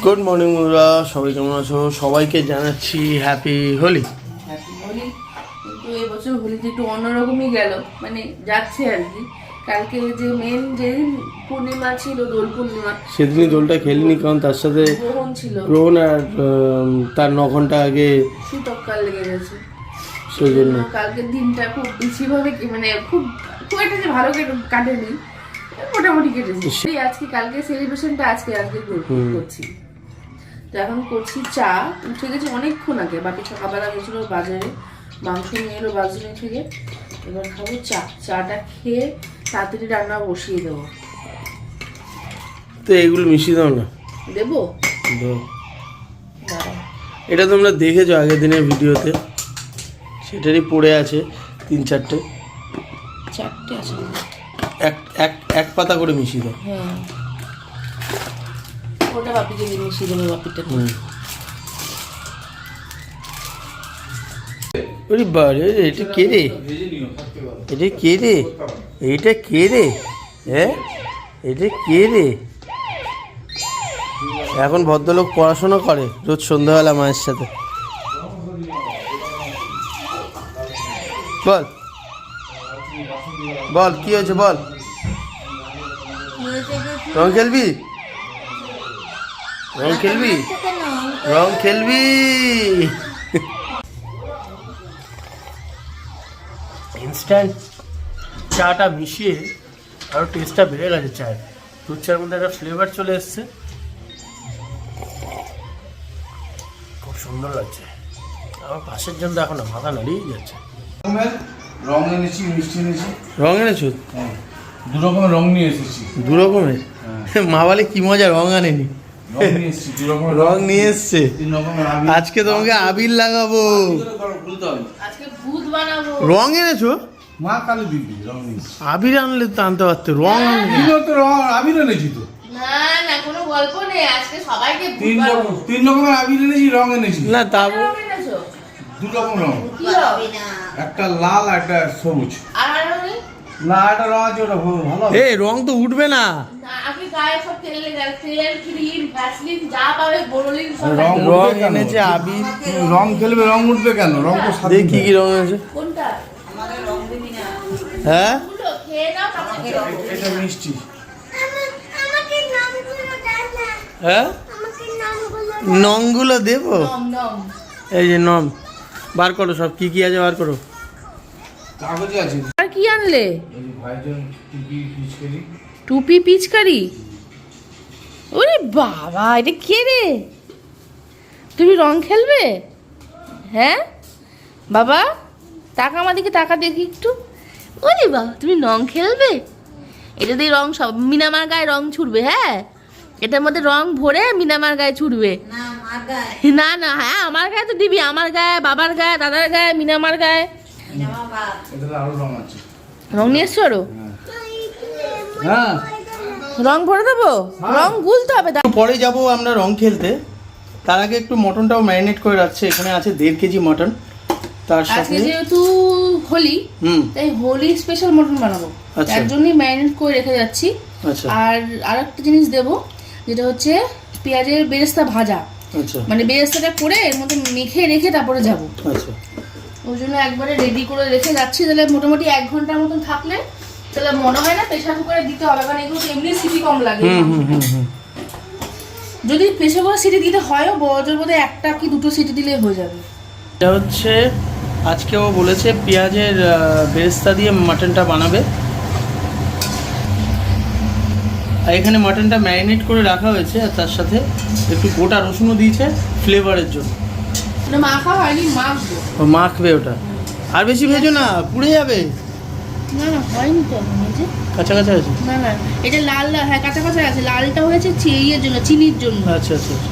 Good morning বন্ধুরা, সবাই কেমন আছো? সবাইকে জানাচ্ছি হ্যাপি হোলি। হ্যাপি হোলি। কিন্তু এবছর হোলিতে একটু অন্যরকমই গেল, মানে যাচ্ছে আর কি। কালকে যে মেন যেদিন পূর্ণিমা ছিল, দোল পূর্ণিমা, সেদিনই দোলটা খেলিনি, কারণ তার সাথে গ্রহণ ছিল, গ্রহণ আর তার 9 ঘন্টা আগে শীতকাল লেগে গেছে। সেই জন্য কালকের দিনটা খুব বেশিভাবে মানে খুব খুব একটা যে ভালো কাটেনি, মোটামুটি কেটেছে। আজকে কালকে সেলিব্রেশনটা আজকে করছি। তো এখন করছি চা। উঠে গেছে অনেকক্ষণ আগে, বাকি সকালবেলা গেছিলো বাজারে, মাংস নিয়ে এলো বাজারে থেকে। এবার খাবো চা। চাটা খেয়ে তাড়াতাড়ি রান্না বসিয়ে দেবো। তো এগুলো মিশিয়ে দাও না। দেবো? এটা তোমরা দেখেছো আগের দিনের ভিডিওতে, সেটারই পড়ে আছে 3-4টে। 4টে আছে, এক পাতা করে মিশিয়ে দাও। হ্যাঁ, ওটা বাপিকে দিয়ে মিশিয়ে দেবো। বাপিটা ওরে বারে, এটা কে রে? এটা কে রে? এইটা কে রে? হ্যাঁ, এটা কে রে? এখন ভদ্রলোক পড়াশোনা করে রোজ সন্ধ্যাবেলা মায়ের সাথে। বল বল, কি হয়েছে বল। রং খেলবি? রং খেলবি? রং খেলবি? ইনস্ট্যান্ট চাটা মিশিয়ে আরও টেস্টটা বেড়ে গেছে চায়ের। দুধ চায়ের মধ্যে একটা ফ্লেভার চলে এসছে, খুব সুন্দর লাগছে। আমার পাশের জন দেখো না, মাথা নাড়িয়েই যাচ্ছে। রং এনেছি, মিষ্টি এনেছি। রং এনেছো? হ্যাঁ, 2 রকমের রং নিয়ে এসেছি। 2 রকমের? মা বলে কি মজা, রং আনেনি। রং নিয়ে এসেছি, 2 রকমের রং নিয়ে এসছে। 3 রকমের আবির। আজকে তোমাকে আবির লাগাবো। আজকে ভূত বানাবো। রং এনেছো? মা কালী দিদি রং নিয়েছি। আবির আনলে তো আনতে পারতে, রং আনলে। তুইও তো রং আবির এনেছি তো। না না, কোনো গল্প নেই, আজকে সবাইকে ভূত 3 বানাবো। রকমের আবির এনেছি, রং এনেছি। না তা রং এনেছো? 2 রকম রং, কি রং? একটা লাল আর একটা সবুজ। আর রং নেই? না, একটা রং আছে, ওটা ভালো। এ রং তো উঠবে না। না, আগে গায়ে সব তেল ক্রিম ভ্যাসলিন যা পাবে বোরোলিন সব রং আছে। রং উঠবে কেন? এনেছে আবির। রং খেলবে, রং উঠবে কেন? রং তো সাদা। দেখি কি কি রং এনেছে। কোনটা? আমাদের রং দিবি না। হ্যাঁ, গুলো খেয়ে নাও, তারপর খেয়ে নাও। এটা মিষ্টি। হ্যাঁ, নংগুলো দেবো। নম নম। এই যে নম বার করো, সব কি কি আছে বার করো। কাগজে আছে। আর কি আনলে? এই যে ভাইজন টুপি পিচকারি। টুপি পিচকারি? ওরে বাবা, এটা কে রে? তুমি রং খেলবে? হ্যাঁ বাবা, টাকা আমার দিকে, টাকা দেখি একটু। ওরে বাবা, তুমি রং খেলবে? এটা দিয়ে রং সব মিনামার গায়ে রং ছুড়বে? হ্যাঁ, এটার মধ্যে রং ভরে মিনামার গায়ে ছুড়বে? না না, হ্যাঁ আমার গায়ে তো দিবি, আমার গায়ে, বাবার গায়ে, দাদার গায়ে, মিনামার গায়ে। এটাতে আরো রং আছে। রং নিয়ে এসছো আরো? হ্যাঁ, রং ভরে দেবো? রং গুলতে হবে। একটু পরে যাব আমরা রং খেলতে, তার আগে একটু মটনটাও ম্যারিনেট করে রাখছে। এখানে আছে 1.5 কেজি মটন, তার সাথে আজকে যেহেতু হোলি, তাই হোলি স্পেশাল মটন বানাবো, আচ্ছা। তার জন্যই ম্যারিনেট করে রেখে যাচ্ছি। আচ্ছা আর আরেকটা জিনিস দেবো, যেটা হচ্ছে পেঁয়াজের বেরেস্তা ভাজা, আচ্ছা মানে বেরেস্তাটা করে এর মধ্যে মেখে রেখে তারপরে যাব। আচ্ছা, ওই জন্য একবারে রেডি করে রেখে যাচ্ছি। তাহলে মোটামুটি 1 ঘন্টার মতন থাকলে তাহলে মনে হয় না প্রেশার কুকারে দিতে হবে, কারণ এগুলো এমনি সিটি কম লাগে। যদি প্রেশার কুকারে সিটি দিতে হয়ও, বড়জোর বোধহয় 1টা কি 2টো সিটি দিলেই হয়ে যাবে। এটা হচ্ছে আজকে ও বলেছে পেঁয়াজের বেরেস্তা দিয়ে মাটনটা বানাবে। আর এখানে মাটনটা ম্যারিনেট করে রাখা হয়েছে, আর তার সাথে একটু গোটা রসুনও দিয়েছে ফ্লেভারের জন্য। এটা মাখা হয়নি, মাখবো। ও মাখবে ওটা, আর বেশি ভেজো না, পুড়ে যাবে। না না, হয়নি তো এখনো, যে কাঁচা কাঁচা আছে। না না, এটা লাল লাল, হ্যাঁ কাঁচা কাঁচা আছে। লালটা হয়েছে ইয়ের জন্য, চিনির জন্য। আচ্ছা আচ্ছা আচ্ছা।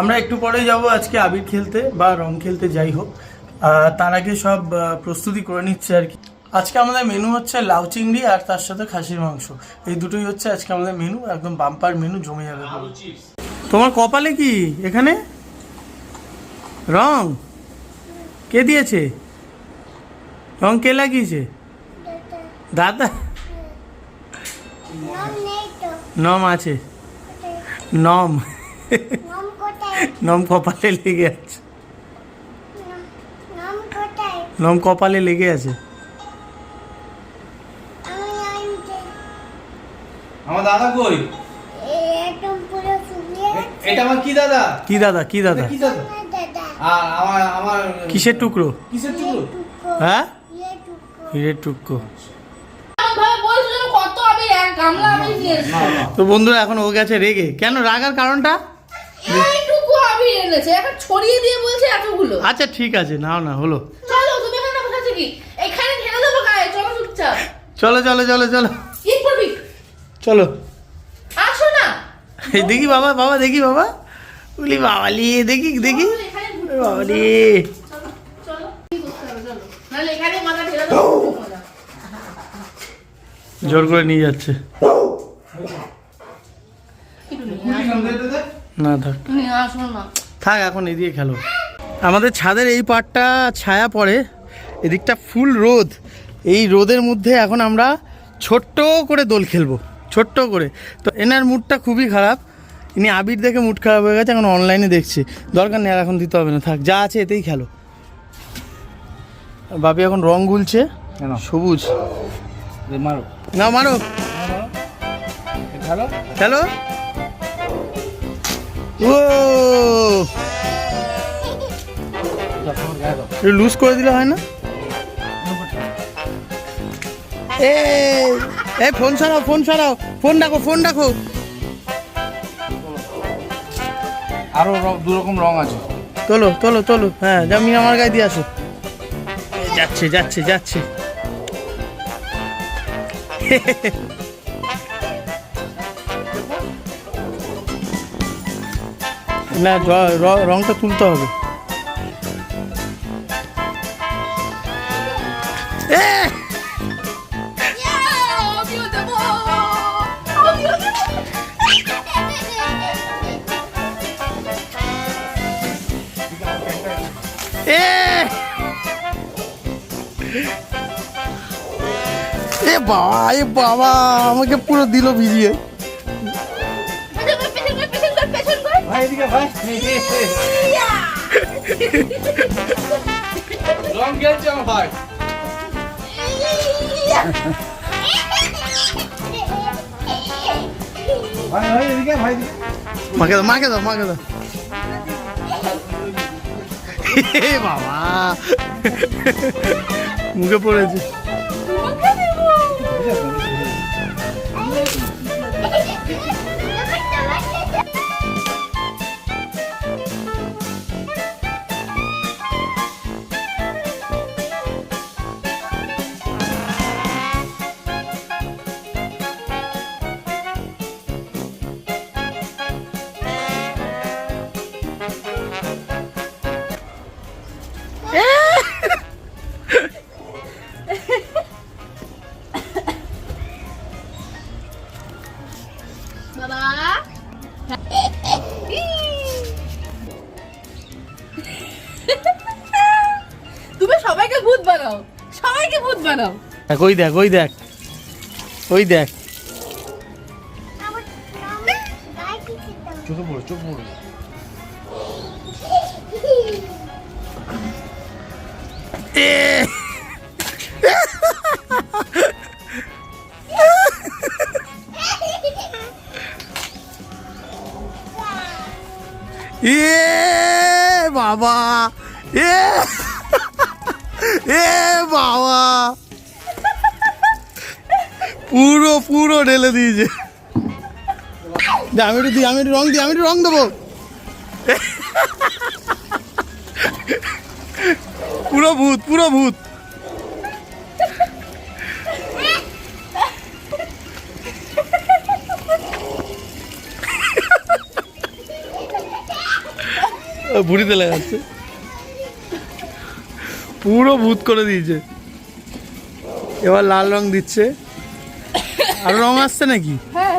আমরা একটু পরেই যাব আজকে আবির খেলতে বা রং খেলতে, যাই হোক। তার আগে সব প্রস্তুতি করে নিচ্ছে আর কি। আজকে আমাদের মেনু হচ্ছে লাউ চিংড়ি আর তার সাথে খাসির মাংস। এই দুটোই হচ্ছে আজকে আমাদের মেনু, একদম বাম্পার মেনু, জমে যাবে। তোমার কপালে কি এখানে রং কে দিয়েছে? রং কে লাগিয়েছে? দাদা। নম আছে, নম। নাম কোথায়? নম কপালে লেগে আছে, নাম কোথায়? নম কপালে লেগে আছে। আমি আনতে আমার দাদা কই? একদম পুরো শুকিয়ে এটা আমার কি দাদা? কি দাদা, কি দাদা? কি দাদা? দাদা আর আমার কিসের টুকরো? কিসের টুকরো? হ্যাঁ, ইয়ে টুকরো হিরের টুকরো। ভাবে বলছিল কত আমি এক গামলা আমি নিয়েছি, না না তো বন্ধুরা এখন ও গেছে রেগে। কেন রাগার কারণটা? এইটুকু আমি এনেছে, এখন ছড়িয়ে দিয়ে বলছে এতগুলো। আচ্ছা ঠিক আছে, নাও না, হলো। চলো তুমি এখানে বসে আছো কি, এখানে ঢেলে দেবো গায়ে, চলো চুপচাপ। চলো চলো চলো চলো কি করবি? চলো। আসো না। এই দেখি বাবা, বাবা দেখি বাবা, বলি বাবালি, দেখি দেখি চলো, এখানে ঘুরতে হবে, বাবালি। চলো, চলো। কি করতে হবে, চলো। নাহলে এখানে মাথা ঢেলে দেবো। জোর করে নিয়ে যাচ্ছে। একটু নিয়ে কুড়ি গ্রাম দে, দে, দে। না থাক নিয়ে আসো না। থাক, এখন এদিকে খেলো। আমাদের ছাদের এই পাটটা ছায়া পড়ে, এদিকটা ফুল রোদ। এই রোদের মধ্যে এখন আমরা ছোট্ট করে দোল খেলবো, ছোট্ট করে। তো এনার মুডটা খুবই খারাপ, ইনি আবির দেখে মুড খারাপ হয়ে গেছে, এখন অনলাইনে দেখছি। দরকার নেই আর এখন দিতে হবে না, থাক যা আছে এতেই খেলো। আর বাপি এখন রং গুলছে, কেন? সবুজ। দে, মারো। না মারো, এ খেলো। খেলো। ও যা, তোমার গায়ে দাও। একটু লুজ করে দিলে হয় না? এই ফোন ছাড়াও, ফোন ছাড়াও, ফোন রাখো, ফোন রাখো। আরো দু রকম রং আছে। তোলো তোলো তোলো, হ্যাঁ যা, মিয়া আমার গায়ে দিয়ে আসো। যাচ্ছে যাচ্ছে যাচ্ছে। না রংটা তুলতে হবে। এ! আমিও দেবো, আমিও দেবো। এ! এ বাবা, এ বাবা, আমাকে পুরো দিল ভিজিয়ে। পেছন কর, পেছন কর, পেছন কর। ভাই এদিকে ভাই। রং খেলছে আমার ভাই। ভাই ভাই এদিকে ভাই এদিকে। মাকে দাও, মাকে দাও, মাকে দাও। এ বাবা, মুখে পড়েছে। বাবা তুমি সবাইকে ভূত বানাও, সবাইকে ভূত বানাও। দেখ, ওই দেখ, ওই দেখ, ওই দেখ। আমার নাম গায়ে কিছু দাও চোখে পড়ো, চোখ পড়ো। এ! এ বাবা, এ এ বাবা, পুরো পুরো ঢেলে দিয়েছে। আমি একটু দিই, আমি একটু রং দিই, আমি একটু রং দেবো। পুরো ভূত, পুরো ভূত। বুড়িতে লাগাচ্ছে, পুরো ভূত করে দিয়েছে। এবার লাল রং দিচ্ছে, আর রং আসছে নাকি? হ্যাঁ,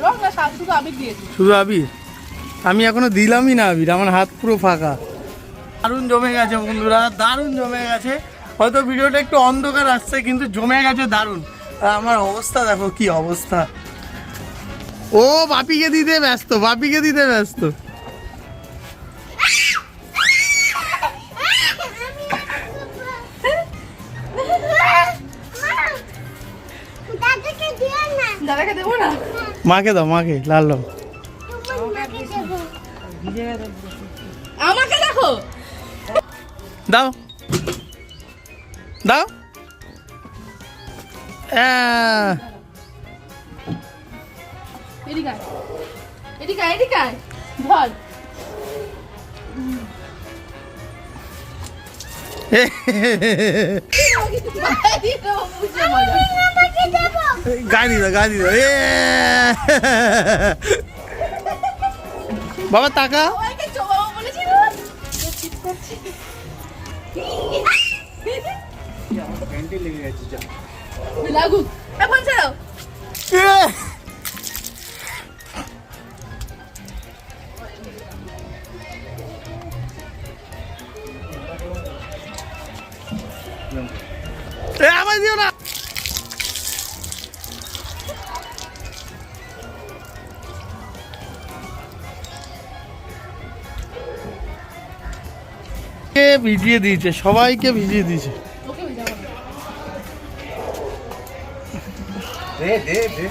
রং না, শুধু আবির দিয়েছি। শুধু আবির? আমি এখনো দিলামই না আবির, আমার হাত পুরো ফাঁকা। দারুণ জমে গেছে বন্ধুরা, দারুণ জমে গেছে। হয়তো ভিডিওটা একটু অন্ধকার আসছে, কিন্তু জমে গেছে দারুণ। আর আমার অবস্থা দেখো, কি অবস্থা। ও বাপিকে দিতে ব্যস্ত, বাপিকে দিতে ব্যস্ত। দাদাকে দেবো না। মাকে দাও, মাকে লাল রং। তোমার মাকে দেবো। আমাকে দেখো। দাও দাও। এদিকে আয়, এদিকে আয়, এদিকে আয়। ধর। আমাকে দেবো। গাড়ি দাও, গাড়ি দাও। বাবা টাকা। সবাইকে চোবাবো বলেছিল। প্যান্টে লেগে গেছে যা। লাগুক। এখন ছাড়ো। আমার দিও না। ভিজিয়ে দিয়েছে, সবাইকে ভিজিয়ে দিয়েছে। ওকে ভিজাবো না। দে দে দে।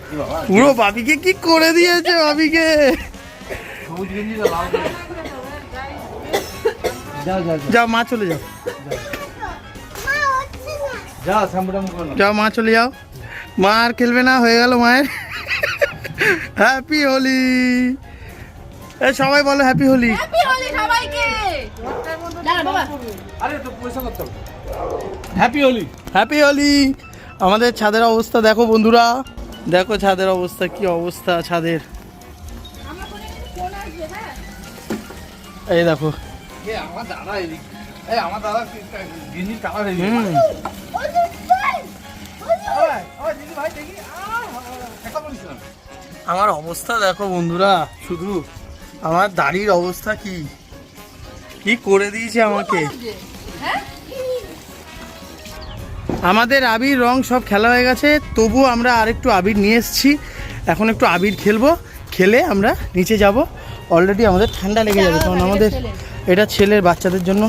কি বাবা, পুরো বাবিকে কি করে দিয়েছে, বাবিকে। সবুজ গেঞ্জিটা লাল করে। যাও যাও যাও। যাও মা, চলে যাও। মা হচ্ছে না। যাও শ্যাম্পু ট্যাম্পু করো না। যাও মা, চলে যাও। মা আর খেলবে না, হয়ে গেল মায়ের। হ্যাপি হোলি। সবাই বলো হ্যাপি হোলি। হ্যাপি হোলি সবাইকে। দাঁড়া বাবা। আরে তো পয়সা করতে হবে। হ্যাপি হোলি। হ্যাপি হোলি। আমাদের ছাদের অবস্থা দেখো বন্ধুরা, দেখো ছাদের অবস্থা, কি অবস্থা ছাদের। আমার ফোনে ফোন আসবে, হ্যাঁ। এই দেখো। এ আমার দাদা এদিকে। এই আমার দাদা গেঞ্জি কালার হয়ে হুম। গেছে। ওই দিদি ভাই দেখি। কথা বলিস না। আমার অবস্থা দেখো বন্ধুরা, শুধু আমার দাড়ির অবস্থা কি কি করে দিয়েছে আমাকে। হ্যাঁ? আমাদের আবির রং সব খেলা হয়ে গেছে, তবু আমরা আরেকটু আবির নিয়ে এসেছি। এখন একটু আবির খেলবো, খেলে আমরা নিচে যাব। অলরেডি আমাদের ঠান্ডা লেগে যাবে, কারণ আমাদের এটা ছেলের বাচ্চাদের জন্য।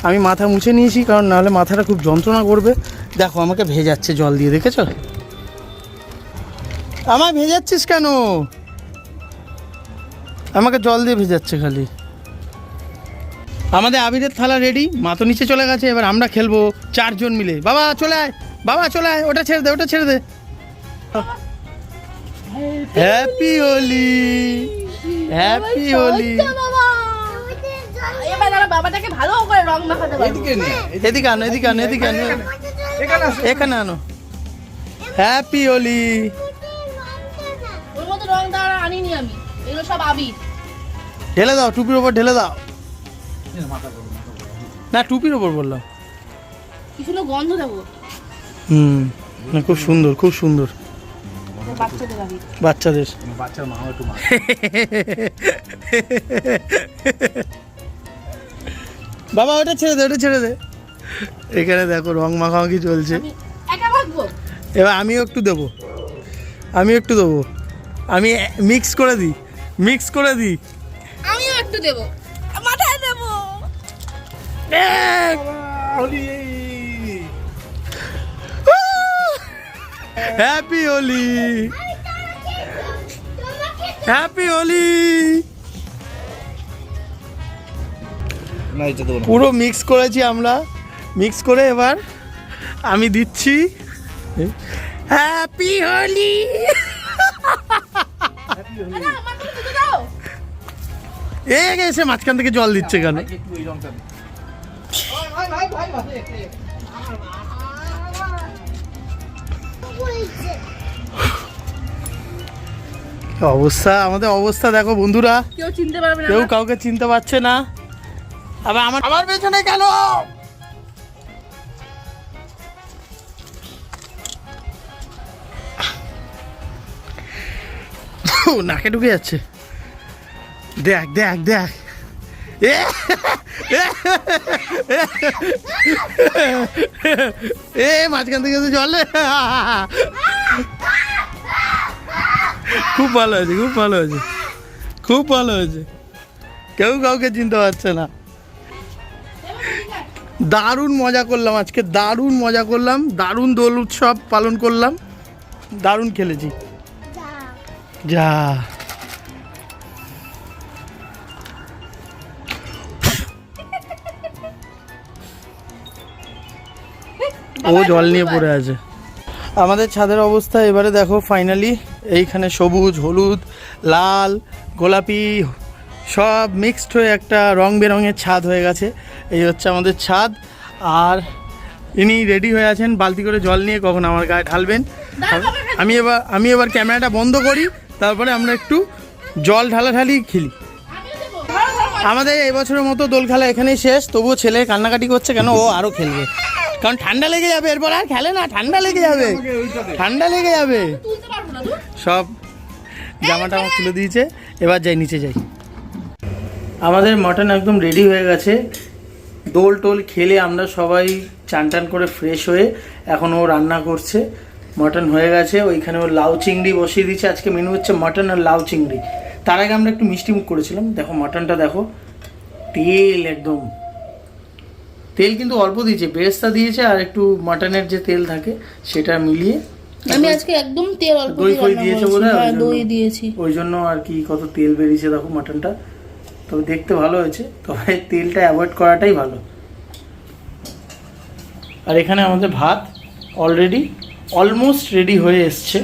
আমি মাথা মুছে নিয়েছি, কারণ নাহলে মাথাটা খুব যন্ত্রণা করবে। দেখো আমাকে ভেজাচ্ছে জল দিয়ে, দেখেছো? আমায় ভেজাচ্ছিস কেন? আমাকে জল দিয়ে ভেজাচ্ছে খালি। আমাদের আবিরের থালা রেডি, মা তো নিচে চলে গেছে। এবার আমরা খেলবো 4 জন মিলে। বাবা চলে আয়, বাবা চলে আয়, ওটা ছেড়ে দে, ওটা ছেড়ে দে। Happy Holi, happy Holi. আমাদের জল এবার দাঁড়া, বাবাটাকে ভালো করে রং মাখাতে পারবো। এদিকে নিয়ে এদিকে আনো, এদিকে আনো, এদিকে আনো, এখানে আসো। এখানে আনো। হ্যাপি হোলি। ওর মতো রং দাঁড়া আনিনি আমি, এগুলো সব আবির। ঢেলে দাও, টুপির ওপর ঢেলে দাও। মাথা করো, মাথা করো। না, টুপির ওপর বললাম। কি সুন্দর গন্ধ দেবো। হুম, না খুব সুন্দর, খুব সুন্দর। বাচ্চাদের আবির। বাচ্চাদের। বাচ্চার মা একটু মা। বাবা ওটা ছেড়ে দে, ওটা ছেড়ে দে। এখানে দেখো রং মাখামাখি চলছে। আমি একা ভাগবো। এবার আমিও একটু দেবো, আমিও একটু দেবো। আমি মিক্স করে দিই, মিক্স করে দিই। আমিও একটু দেবো, মাথায় দেবো। হোলি। Happy Holi, happy Holi. না এটা দেবো না। পুরো মিক্স করেছি আমরা, মিক্স করে এবার আমি দিচ্ছি হ্যাপি হোলি। দাদা, আমার তো দিতে দাও। এসে মাঝখান থেকে জল দিচ্ছে কেন? ভাইকে একটু এই রংটা দে। ভাই ভাই ভাই ভাই। বলছে। কি অবস্থা, আমাদের অবস্থা দেখো বন্ধুরা। কেউ চিনতে পারবে না। কেউ কাউকে চিনতে পারছে না। আবার আমার আমার পেছনে কেন? নাকে ঢুকে যাচ্ছে। দেখ দেখ দেখ। মাঝখান থেকে তো জলে। খুব ভালো হয়েছে, খুব ভালো হয়েছে, খুব ভালো হয়েছে। কেউ কাউকে চিনতে পারছে না। দারুণ মজা করলাম আজকে, দারুণ মজা করলাম, দারুণ দোল উৎসব পালন করলাম। দারুণ খেলেছি। যা। যা ও জল নিয়ে পড়ে আছে। আমাদের ছাদের অবস্থা এবারে দেখো ফাইনালি, এইখানে সবুজ, হলুদ, লাল, গোলাপি সব মিক্সড হয়ে একটা রং বেরঙের ছাদ হয়ে গেছে। এই হচ্ছে আমাদের ছাদ। আর ইনি রেডি হয়ে আছেন বালতি করে জল নিয়ে কখন আমার গায়ে ঢালবেন। আমি এবার ক্যামেরাটা বন্ধ করি, তারপরে আমরা একটু জল ঢালাঢালি খেলি। আমাদের এবছরের মতো দোল খেলা এখানেই শেষ। তবুও ছেলে কান্নাকাটি করছে কেন, ও আরও খেলবে, কারণ ঠান্ডা লেগে যাবে। এরপর আর খেলে না, ঠান্ডা লেগে যাবে, ঠান্ডা লেগে যাবে। সব জামাটা আমার তুলে দিয়েছে, এবার যাই নিচে যাই। আমাদের মাটন একদম রেডি হয়ে গেছে। দোল টোল খেলে আমরা সবাই চান টান করে ফ্রেশ হয়ে এখন ও রান্না করছে। মাটন হয়ে গেছে, ওইখানে ও লাউ চিংড়ি বসিয়ে দিয়েছে। আজকে মেনু হচ্ছে মাটন আর লাউ চিংড়ি। তার আগে আমরা একটু মিষ্টি মুখ করেছিলাম। দেখো মাটনটা দেখো, তেল একদম, তেল কিন্তু অল্প দিয়েছে, বেরেস্তা দিয়েছে আর একটু মাটনের যে তেল থাকে সেটা মিলিয়ে। আমি আজকে একদম তেল অল্প দই ফই দিয়েছে বোধহয়, হ্যাঁ, দই দিয়েছি। ওই জন্য আর কি কত তেল বেরিয়েছে দেখো মাটনটা। তবে দেখতে ভালো হয়েছে, তবে তেলটা অ্যাভয়েড করাটাই ভালো। আর এখানে আমাদের ভাত অলরেডি অলমোস্ট রেডি হয়ে এসছে।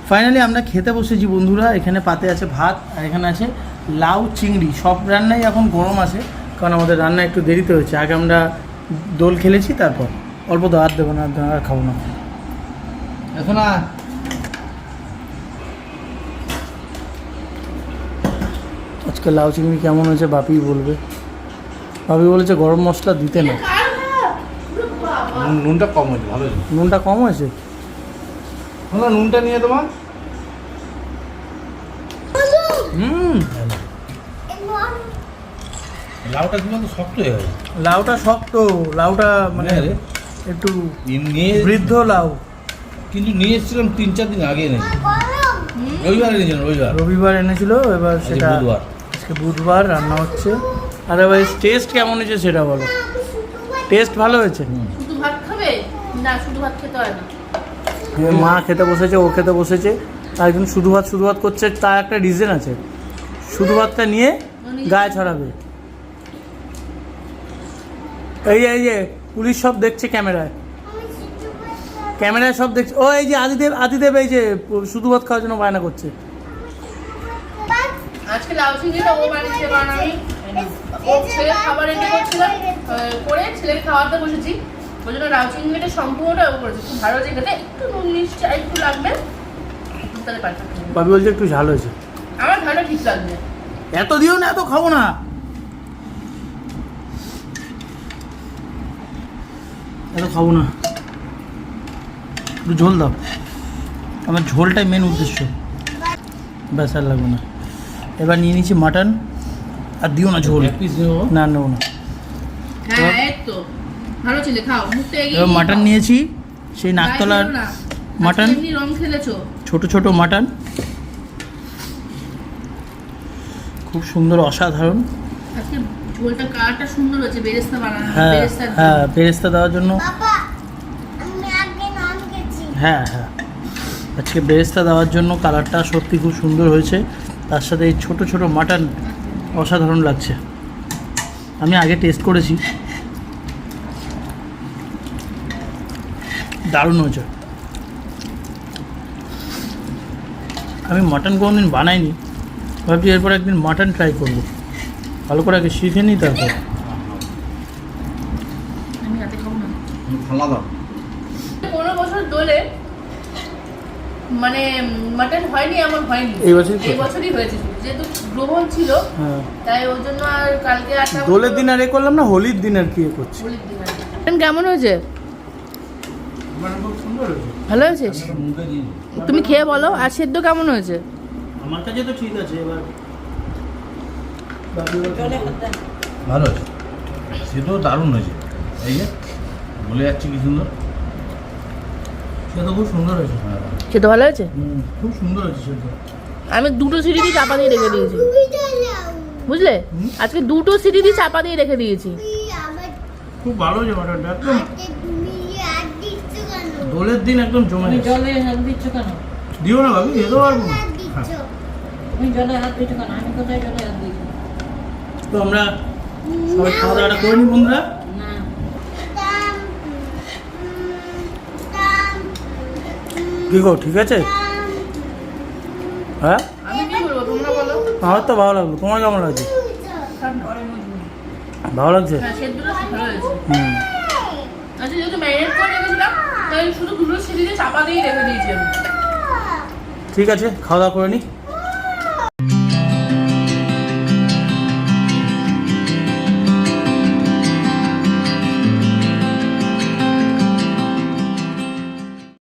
ফাইনালি আমরা খেতে বসেছি বন্ধুরা। এখানে পাতে আছে ভাত আর এখানে আছে লাউ চিংড়ি। সব রান্নাই এখন গরম আছে, কারণ আমাদের রান্না একটু দেরিতে হয়েছে। আগে আমরা দোল খেলেছি, তারপর অল্প তো আর দেবো না, আর খাবো না এখন। আজকে লাউ চিংড়ি কেমন হয়েছে বাপি বলবে। বাপি বলেছে গরম মশলা দিতে না, নুনটা কম হয়েছে, ভালো হয়েছে। নুনটা কম হয়েছে। না নুনটা নিয়ে তোমার লাউটা কিন্তু শক্ত হয়ে গেছে। লাউটা শক্ত, লাউটা মানে একটু নিয়ে বৃদ্ধ লাউ। কিন্তু নিয়ে এসেছিলাম 3-4 দিন আগে নেই, রবিবার এনেছিলাম। রবিবার এনেছিল, এবার সেটা বুধবার। আজকে বুধবার রান্না হচ্ছে। আর এবার টেস্ট কেমন হয়েছে সেটা বলো। টেস্ট ভালো হয়েছে। শুধু ভাত খাবে না? শুধু ভাত খেতে হয় না। মা খেতে বসেছে, ও খেতে বসেছে, আর একজন শুধু ভাত করছে। তার একটা রিজন আছে, শুধু ভাতটা নিয়ে গায়ে ছড়াবে। এই যে পুলিশ সব দেখছে ক্যামেরায়, ক্যামেরায় সব দেখছে। ও এই যে আদিদেব এই যে শুধু ভাত খাওয়ার জন্য বায়না করছে। আজকে লাউ চিংড়িটা ও বানিয়েছে, কারণ আমি ও ছেলে খাবার রেডি করছিলাম, করে ছেলেকে খাওয়াতে বসেছি। ওই জন্য লাউ চিংড়িটা সম্পূর্ণটা ও করেছে। খুব ভালো হয়েছে খেতে, একটু নুন মিষ্টি একটু লাগবে, তাহলে পারফেক্ট। বাবু বলছে একটু ঝাল হয়েছে। আমার ভালো ঠিক লাগবে। এত দিও না, এত খাবো না, এত খাবো না, একটু ঝোল দাও। আমার ঝোলটাই মেন উদ্দেশ্য, ব্যাস আর লাগবে না। এবার নিয়ে নিচ্ছি মাটন, আর দিও না ঝোল। এক পিস নেবো না নেবো না। হ্যাঁ এই তো ভালো ছিল, খাও মুখটা এগিয়ে। এবার মাটন নিয়েছি, সেই নাকতলার মাটন, রং খেলেছো। ছোট ছোট মাটন, খুব সুন্দর, অসাধারণ। আজকে ঝোলটা কালারটা সুন্দর হয়েছে, বেরেস্তা বানানো। হ্যাঁ বেরেস্তা হ্যাঁ, বেরেস্তা দেওয়ার জন্য। বাবা আমি আগে নাম গেছি। হ্যাঁ হ্যাঁ, আজকে বেরেস্তা দেওয়ার জন্য কালারটা সত্যি খুব সুন্দর হয়েছে। তার সাথে এই ছোটো ছোটো মাটন অসাধারণ লাগছে। আমি আগে টেস্ট করেছি, দারুণ হয়েছে। আমি মাটন কোনোদিন বানাইনি, ভাবছি এরপর একদিন মাটন ট্রাই করবো, ভালো করে আগে শিখে নিই তারপর। আমি রাতে খাবো না। খালা দাও। 15 বছর দোলে মানে মাটন হয়নি, এমন হয়নি। এই বছরই তো? এই বছরই হয়েছে, যেহেতু গ্রহণ ছিল হ্যাঁ, তাই ওই জন্য। আর কালকে দোলের দিন আর এ করলাম না, হোলির দিন আর কি এ করছি। কেমন হয়েছে? খুব সুন্দর হয়েছে। ভালো হয়েছে? তুমি খেয়ে বলো। আর সেদ্ধ কেমন হয়েছে? আমার কাছে তো ঠিক আছে। এবার ভালো হয়েছে, সেটাও দারুণ হয়েছে। এই যে বলে যাচ্ছি কি সুন্দর, সে তো খুব সুন্দর হয়েছে। সেদ্ধ ভালো হয়েছে? খুব সুন্দর হয়েছে সেটা। আমি 2টো সিটি দিয়ে চাপা দিয়ে রেখে দিয়েছি, তুমি চালাও। বুঝলে? আজকে 2টো সিটি দিয়ে চাপা দিয়ে রেখে দিয়েছি। তুই আবার খুব ভালো হয়েছে মাটনটা একদম। হাতে তুমি আর দিচ্ছ কেন? দোলের দিন একদম জমে তুমি গেছে। জলে হাত দিচ্ছ কেন? দিও না ভাবি, যেতে পারবো না। আর দিচ্ছ তুমি জলে হাত দিচ্ছ কেন? আমি কোথায় জলে হাত দিচ্ছি? তো আমরা সবাই খাওয়া দাওয়াটা করে নি বন্ধুরা। না, টাম টাম কি গো, ঠিক আছে? হ্যাঁ, আমি কি বলবো তোমরা বলো? আমার তো ভালো লাগলো। তোমার কেমন লাগছে? ভালো লাগছে? হ্যাঁ, সেদ্ধটা ভালো হয়েছে। হুম। আচ্ছা, যেহেতু ম্যারিনেট করে রেখেছিলাম তাই শুধু দুটো সিটি দিয়ে চাপা দিয়ে রেখে দিয়েছি আমি। ঠিক আছে, খাওয়া দাওয়া করে নি।